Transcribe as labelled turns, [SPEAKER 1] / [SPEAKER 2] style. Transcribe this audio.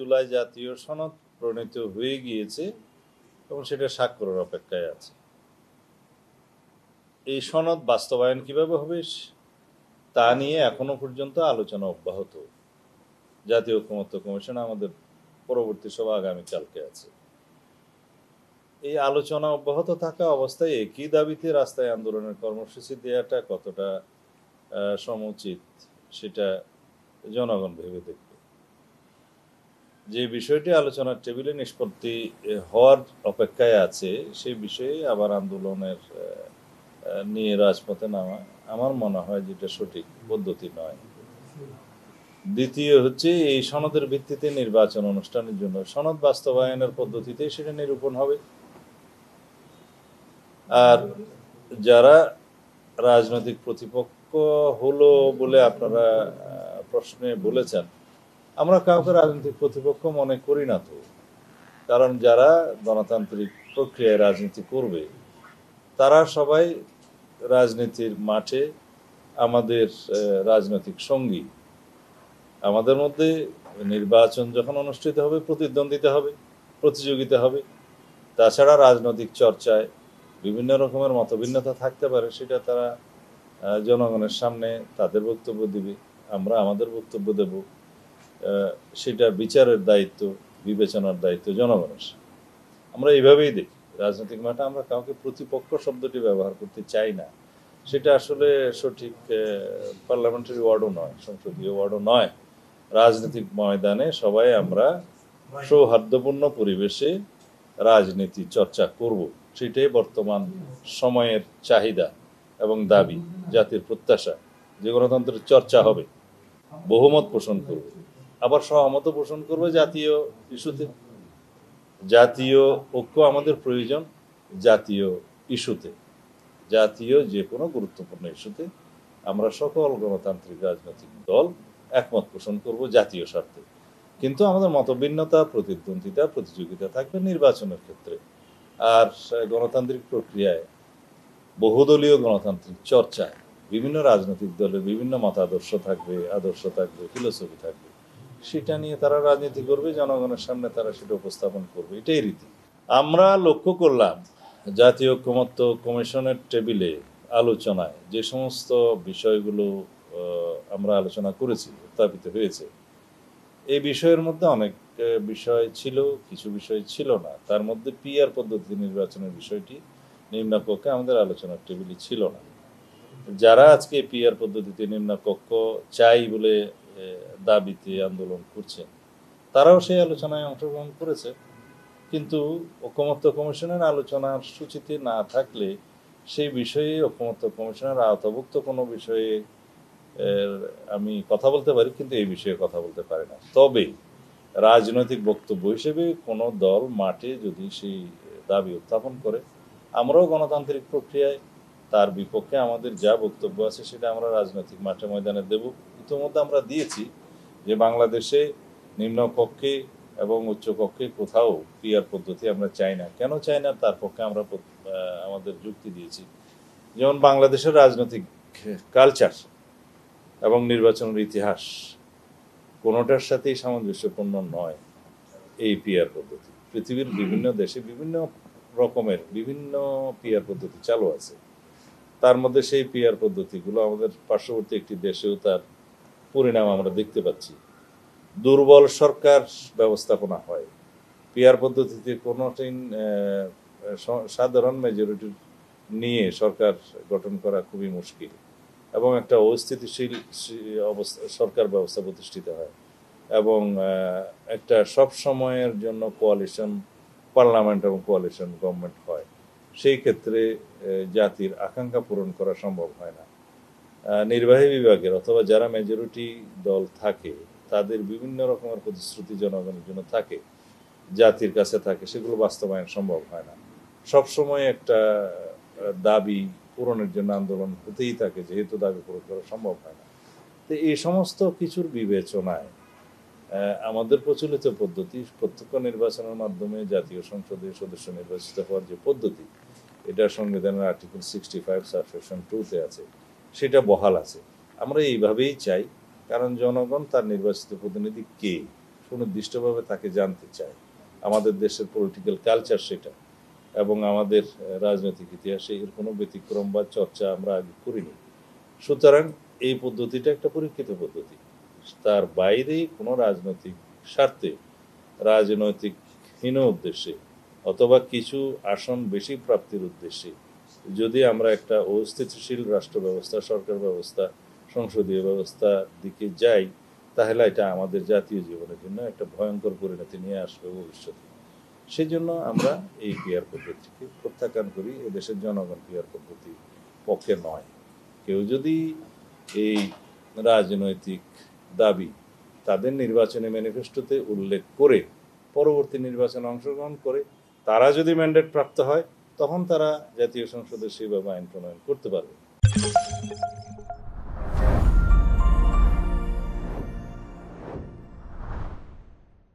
[SPEAKER 1] জুলাই জাতীয় সনদ প্রণীত হয়ে গিয়েছে এবং সেটা স্বাক্ষরের অপেক্ষায় আছে। এই সনদ বাস্তবায়ন কিভাবে হবে তা নিয়ে এখনো পর্যন্ত আলোচনা অব্যাহত। জাতীয় ঐকমত্য কমিশন আমাদের পরবর্তী সভা আগামীকালকে আছে। এই আলোচনা অব্যাহত থাকা অবস্থায় একই দাবিতে রাস্তায় আন্দোলনের কর্মসূচি দেওয়াটা কতটা সমুচিত সেটা জনগণ ভেবে দেখবে। যে বিষয়টি আলোচনার টেবিলে নিষ্পত্তি হওয়ার অপেক্ষায় আছে সেই বিষয়ে আবার আন্দোলনের নিয়ে রাজপথে নামা আমার মনে হয় যেটা সঠিক পদ্ধতি নয়। দ্বিতীয় হচ্ছে, এই সনদের ভিত্তিতে নির্বাচন অনুষ্ঠানের জন্য সনদ বাস্তবায়নের পদ্ধতিতে সেটা নিরূপণ হবে। আর যারা রাজনৈতিক প্রতিপক্ষ হলো বলে আপনারা প্রশ্নে বলেছেন, আমরা কাউকে রাজনৈতিক প্রতিপক্ষ মনে করি না তো। কারণ যারা গণতান্ত্রিক প্রক্রিয়ায় রাজনীতি করবে তারা সবাই রাজনীতির মাঠে আমাদের রাজনৈতিক সঙ্গী। আমাদের মধ্যে নির্বাচন যখন অনুষ্ঠিত হবে প্রতিদ্বন্দ্বিতা হবে, প্রতিযোগিতা হবে। তাছাড়া রাজনৈতিক চর্চায় বিভিন্ন রকমের মতভিন্নতা থাকতে পারে, সেটা তারা জনগণের সামনে তাদের বক্তব্য দিবে, আমরা আমাদের বক্তব্য দেব। সেটার বিচারের দায়িত্ব, বিবেচনার দায়িত্ব জনগণের। আমরা এইভাবেই দেখি রাজনৈতিক মাঠে। আমরা কাউকে প্রতিপক্ষ শব্দটি ব্যবহার করতে চাই না। সেটা আসলে সঠিক পার্লামেন্টারি ওয়ার্ডও নয়, সংসদীয় ওয়ার্ডও নয়। রাজনৈতিক ময়দানে সবাই আমরা সৌহার্দ্যপূর্ণ পরিবেশে রাজনীতি চর্চা করব, সেটাই বর্তমান সময়ের চাহিদা এবং দাবি। জাতির প্রত্যাশা যে গণতন্ত্রের চর্চা হবে, বহুমত পোষণ করবে, আবার সহমত পোষণ করবে জাতীয় ইস্যুতে। জাতীয় ঐক্য আমাদের প্রয়োজন জাতীয় ইস্যুতে, জাতীয় যে কোনো গুরুত্বপূর্ণ ইস্যুতে আমরা সকল গণতান্ত্রিক রাজনৈতিক দল একমত পোষণ করব জাতীয় স্বার্থে। কিন্তু আমাদের মতভিন্নতা, প্রতিদ্বন্দ্বিতা, প্রতিযোগিতা থাকবে নির্বাচনের ক্ষেত্রে। আর গণতান্ত্রিক প্রক্রিয়ায়, বহুদলীয় গণতান্ত্রিক চর্চায় বিভিন্ন রাজনৈতিক দলের বিভিন্ন মতাদর্শ থাকবে, আদর্শ থাকবে, ফিলোসফি থাকবে। সেটা নিয়ে তারা রাজনীতি করবে, জনগণের সামনে তারা সেটা উপস্থাপন করবে, এটাই রীতি। আমরা লক্ষ্য করলাম জাতীয় ঐকমত্য কমিশনের টেবিলে আলোচনায় যে সমস্ত বিষয়গুলো আমরা আলোচনা করেছি, উত্থাপিত হয়েছে, এই বিষয়ের মধ্যে অনেক বিষয় ছিল, কিছু বিষয় ছিল না। তার মধ্যে পিআর পদ্ধতি নির্বাচনের বিষয়টি নিম্নকক্ষে আমাদের আলোচনার টেবিলে ছিল না। যারা আজকে পিআর পদ্ধতিতে নিম্নকক্ষ চাই বলে দাবিতে আন্দোলন করছেন, তারাও সেই আলোচনায় অংশগ্রহণ করেছে। কিন্তু ঐকমত্য কমিশনের আলোচনার সূচিতে না থাকলে সেই বিষয়ে ঐকমত্য কমিশনের আওতাভুক্ত কোনো বিষয়ে আমি কথা বলতে পারি, কিন্তু এই বিষয়ে কথা বলতে পারি না। তবে রাজনৈতিক বক্তব্য হিসেবে কোনো দল মাঠে যদি সেই দাবি উত্থাপন করে, আমরাও গণতান্ত্রিক প্রক্রিয়ায় তার বিপক্ষে আমাদের যা বক্তব্য আছে সেটা আমরা রাজনৈতিক মাঠে ময়দানে দেব। ইতিমধ্যে আমরা দিয়েছি যে বাংলাদেশে নিম্নকক্ষে এবং উচ্চকক্ষে কোথাও পিআর পদ্ধতি আমরা চাই না। কেন চাই না তার পক্ষে আমরা আমাদের যুক্তি দিয়েছি। যেমন বাংলাদেশের রাজনৈতিক কালচার এবং নির্বাচনের ইতিহাস কোনোটার সাথেই সামঞ্জস্যপূর্ণ নয় এই পিআর পদ্ধতি। পৃথিবীর বিভিন্ন দেশে বিভিন্ন রকমের বিভিন্ন পিআর পদ্ধতি চালু আছে। তার মধ্যে সেই পিআর পদ্ধতিগুলো আমাদের পার্শ্ববর্তী একটি দেশেও তার পরিণাম আমরা দেখতে পাচ্ছি। দুর্বল সরকার ব্যবস্থাপনা হয় পিআর পদ্ধতিতে। কোনোদিন সাধারণ মেজরিটি নিয়ে সরকার গঠন করা খুবই মুশকিল এবং একটা অস্থিতিশীল অবস্থা সরকার ব্যবস্থা প্রতিষ্ঠিত হয় এবং একটা সব সময়ের জন্য কোয়ালিশন পার্লামেন্ট এবং কোয়ালিশন গভর্নমেন্ট হয়। সেই ক্ষেত্রে জাতির আকাঙ্ক্ষা পূরণ করা সম্ভব হয় না। নির্বাহী বিভাগের অথবা যারা মেজরিটি দল থাকে তাদের বিভিন্ন রকমের প্রতিশ্রুতি জনগণের জন্য থাকে, জাতির কাছে থাকে, সেগুলো বাস্তবায়ন সম্ভব হয় না। সবসময় একটা দাবি পূরণের জন্য আন্দোলন হতেই থাকে, যেহেতু দাবি পূরণ করা সম্ভব হয় না। তো এই সমস্ত কিছুর বিবেচনায় আমাদের প্রচলিত পদ্ধতি প্রত্যক্ষ নির্বাচনের মাধ্যমে জাতীয় সংসদের সদস্য নির্বাচিত হওয়ার যে পদ্ধতি, এটা সংবিধানের আর্টিকেল 65 সাবসেকশন 2-তে আছে, সেটা বহাল আছে। আমরা এইভাবেই চাই, কারণ জনগণ তার নির্বাচিত প্রতিনিধি কে সুনির্দিষ্টভাবে তাকে জানতে চায়। আমাদের দেশের পলিটিক্যাল কালচার সেটা, এবং আমাদের রাজনৈতিক ইতিহাসে এর কোনো ব্যতিক্রম বা চর্চা আমরা আগে করিনি। সুতরাং এই পদ্ধতিটা একটা পরীক্ষিত পদ্ধতি। তার বাইরে কোনো রাজনৈতিক স্বার্থে, রাজনৈতিক হীন উদ্দেশ্যে অথবা কিছু আসন বেশি প্রাপ্তির উদ্দেশ্যে যদি আমরা একটা অস্থিতিশীল রাষ্ট্র ব্যবস্থা, সরকার ব্যবস্থা, সংসদীয় ব্যবস্থার দিকে যাই, তাহলে এটা আমাদের জাতীয় জীবনের জন্য একটা ভয়ঙ্কর পরিণতি নিয়ে আসবে ভবিষ্যতে। সেই জন্য আমরা এই পিয়ার পদ্ধতিকে প্রত্যাখ্যান করি। এদেশের জনগণ পিয়ার পদ্ধতি পক্ষে নয়। কেউ যদি এই রাজনৈতিক দাবি তাদের নির্বাচনী ম্যানিফেস্টোতে উল্লেখ করে পরবর্তী নির্বাচনে অংশগ্রহণ করে, তারা যদি ম্যান্ডেট প্রাপ্ত হয়, তখন তারা জাতীয় সংসদে সেভাবে আইন প্রণয়ন করতে পারবে।